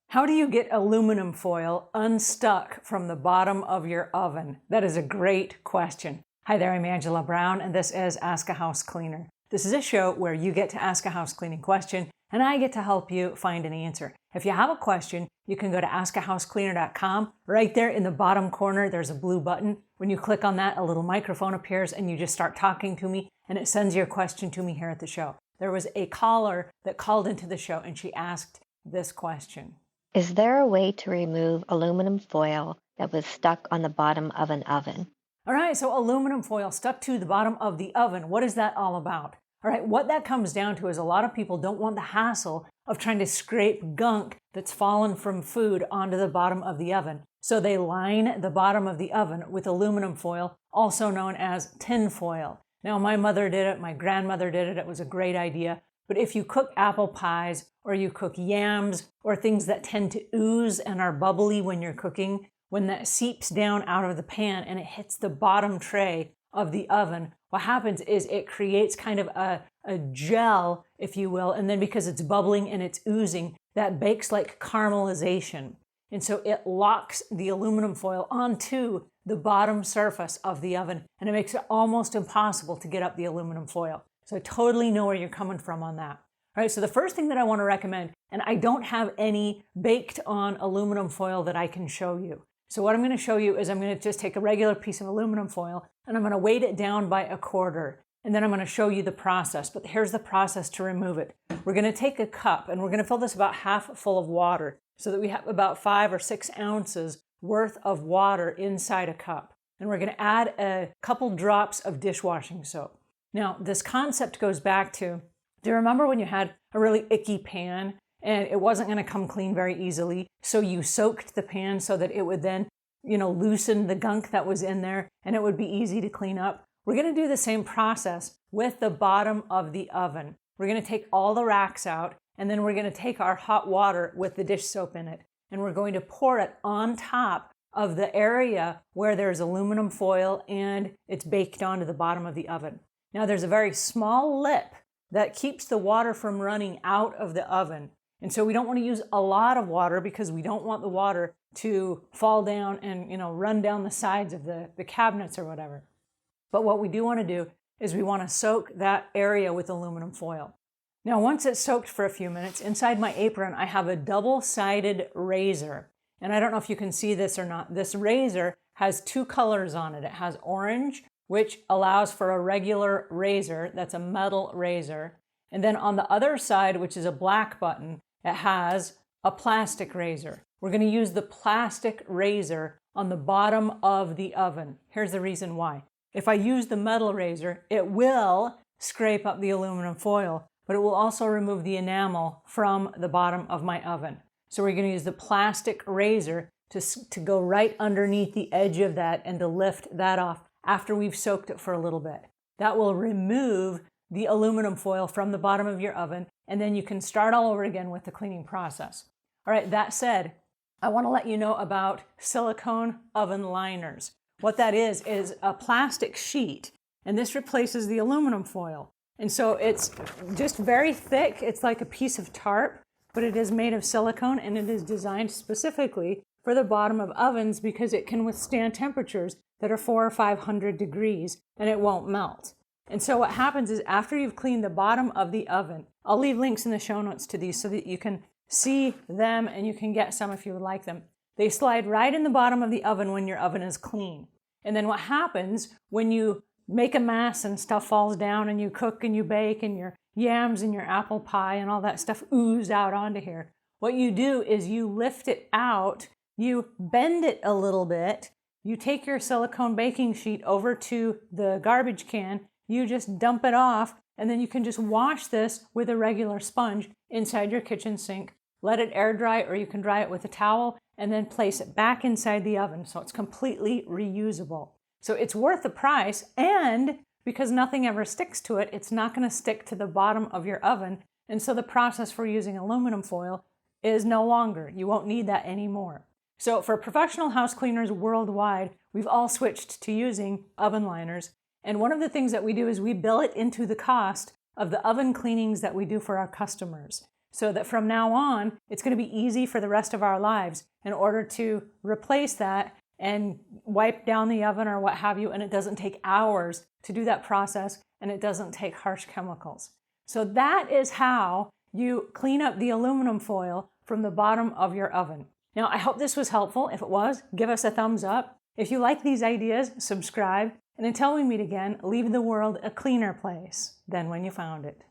How do you get aluminum foil unstuck from the bottom of your oven? That is a great question. Hi there, I'm Angela Brown, and this is Ask a House Cleaner. This is a show where you get to ask a house cleaning question, and I get to help you find an answer. If you have a question, you can go to askahousecleaner.com. Right there in the bottom corner, there's a blue button. When you click on that, a little microphone appears, and you just start talking to me, and it sends your question to me here at the show. There was a caller that called into the show, and she asked this question. Is there a way to remove aluminum foil that was stuck on the bottom of an oven? All right, so aluminum foil stuck to the bottom of the oven. What is that all about? All right, what that comes down to is a lot of people don't want the hassle of trying to scrape gunk that's fallen from food onto the bottom of the oven. So they line the bottom of the oven with aluminum foil, also known as tin foil. Now, my mother did it, my grandmother did it. It was a great idea. But if you cook apple pies or you cook yams or things that tend to ooze and are bubbly when you're cooking, when that seeps down out of the pan and it hits the bottom tray of the oven, what happens is it creates kind of a gel, if you will, and then because it's bubbling and it's oozing, that bakes like caramelization. And so it locks the aluminum foil onto the bottom surface of the oven, and it makes it almost impossible to get up the aluminum foil. So I totally know where you're coming from on that. All right, so the first thing that I want to recommend, and I don't have any baked on aluminum foil that I can show you. So what I'm going to show you is I'm going to just take a regular piece of aluminum foil and I'm going to weight it down by 1/4. And then I'm going to show you the process. But here's the process to remove it. We're going to take a cup and we're going to fill this about half full of water so that we have about 5 or 6 ounces worth of water inside a cup. And we're going to add a couple drops of dishwashing soap. Now, this concept goes back to, do you remember when you had a really icky pan and it wasn't going to come clean very easily? So you soaked the pan so that it would then, loosen the gunk that was in there and it would be easy to clean up. We're going to do the same process with the bottom of the oven. We're going to take all the racks out and then we're going to take our hot water with the dish soap in it and we're going to pour it on top of the area where there's aluminum foil and it's baked onto the bottom of the oven. Now there's a very small lip that keeps the water from running out of the oven. And so we don't want to use a lot of water because we don't want the water to fall down and, run down the sides of the cabinets or whatever. But what we do want to do is we want to soak that area with aluminum foil. Now, once it's soaked for a few minutes, inside my apron, I have a double-sided razor. And I don't know if you can see this or not. This razor has 2 colors on it. It has orange, which allows for a regular razor, that's a metal razor. And then on the other side, which is a black button, it has a plastic razor. We're going to use the plastic razor on the bottom of the oven. Here's the reason why. If I use the metal razor, it will scrape up the aluminum foil, but it will also remove the enamel from the bottom of my oven. So we're going to use the plastic razor to go right underneath the edge of that and to lift that off after we've soaked it for a little bit. That will remove the aluminum foil from the bottom of your oven, and then you can start all over again with the cleaning process. All right, that said, I want to let you know about silicone oven liners. What that is a plastic sheet, and this replaces the aluminum foil. And so it's just very thick. It's like a piece of tarp, but it is made of silicone, and it is designed specifically for the bottom of ovens because it can withstand temperatures that are 400 or 500 degrees and it won't melt. And so what happens is after you've cleaned the bottom of the oven, I'll leave links in the show notes to these so that you can see them and you can get some if you would like them. They slide right in the bottom of the oven when your oven is clean. And then what happens when you make a mess and stuff falls down and you cook and you bake and your yams and your apple pie and all that stuff ooze out onto here, what you do is you lift it out, you bend it a little bit, you take your silicone baking sheet over to the garbage can, you just dump it off, and then you can just wash this with a regular sponge inside your kitchen sink. Let it air dry, or you can dry it with a towel, and then place it back inside the oven so it's completely reusable. So it's worth the price, and because nothing ever sticks to it, it's not going to stick to the bottom of your oven, and so the process for using aluminum foil is no longer. You won't need that anymore. So for professional house cleaners worldwide, we've all switched to using oven liners. And one of the things that we do is we bill it into the cost of the oven cleanings that we do for our customers. so that from now on, it's going to be easy for the rest of our lives in order to replace that and wipe down the oven or what have you, and it doesn't take hours to do that process, and it doesn't take harsh chemicals. So that is how you clean up the aluminum foil from the bottom of your oven. Now, I hope this was helpful. If it was, give us a thumbs up. If you like these ideas, subscribe. And until we meet again, leave the world a cleaner place than when you found it.